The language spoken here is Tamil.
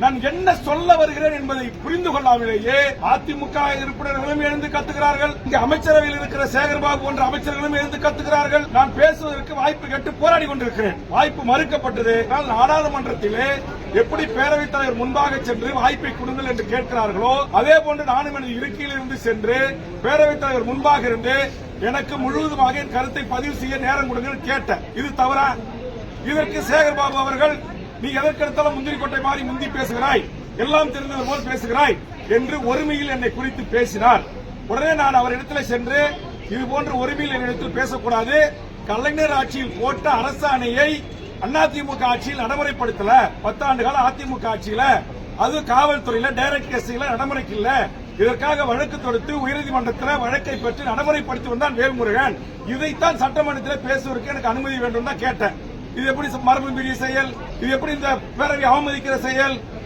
நான் என்ன சொல்ல வருகிறேன் என்பதை புரிந்து கொள்ளாமலேயே அதிமுக உறுப்பினர்களும் எழுந்து கத்துகிறார்கள். இங்கு அமைச்சரவையில் இருக்கிற சேகர்பாபு போன்ற அமைச்சர்களும் எழுந்து கத்துகிறார்கள். நான் பேசுவதற்கு வாய்ப்பு கேட்டு போராடி கொண்டிருக்கிறேன். வாய்ப்பு மறுக்கப்பட்டது. நாடாளுமன்றத்திலே எப்படி பேரவைத் தலைவர் முன்பாக சென்று வாய்ப்பை கொடுங்கள் என்று கேட்கிறார்களோ அதே போன்று நானும் எனது இருக்கையில் இருந்து சென்று பேரவைத் தலைவர் முன்பாக இருந்து எனக்கு முழுவதுமாக என் கருத்தை பதிவு செய்ய நேரம் கொடுங்கள் கேட்டேன். இது தவறா? இதற்கு சேகர்பாபு அவர்கள் நீ எதற்கெடுத்தாலும் முந்திரி கொட்டை மாறி முந்தி பேசுகிறாய், எல்லாம் தெரிந்தவர் போல் பேசுகிறாய் என்று ஒருமையில் என்னை குறித்து பேசினார். உடனே நான் அவரிடத்தில் சென்று இது போன்ற ஒருமையில் என்னிடத்தில் பேசக்கூடாது, கலைஞர் ஆட்சியில் போட்ட அரசாணையை அதிமுக ஆட்சியில் நடைமுறைப்படுத்தல, 10 ஆண்டு கால அதிமுக ஆட்சியில அது காவல்துறையில டைரக்ட் கேஸ்ல நடைமுறைக்கு இல்ல, இதற்காக வழக்கு தொடுத்து உயர்நீதிமன்றத்தில் வழக்கை பெற்று நடைமுறைப்படுத்தி வந்தான் வேல்முருகன். இதைத்தான் சட்டமன்றத்தில் பேசுவதற்கு எனக்கு அனுமதி வேண்டும் தான் கேட்டேன். இது எப்படி மரபு மீறிய செயல்? இது எப்படி இந்த பேரவை அவமதிக்கிற செயல்?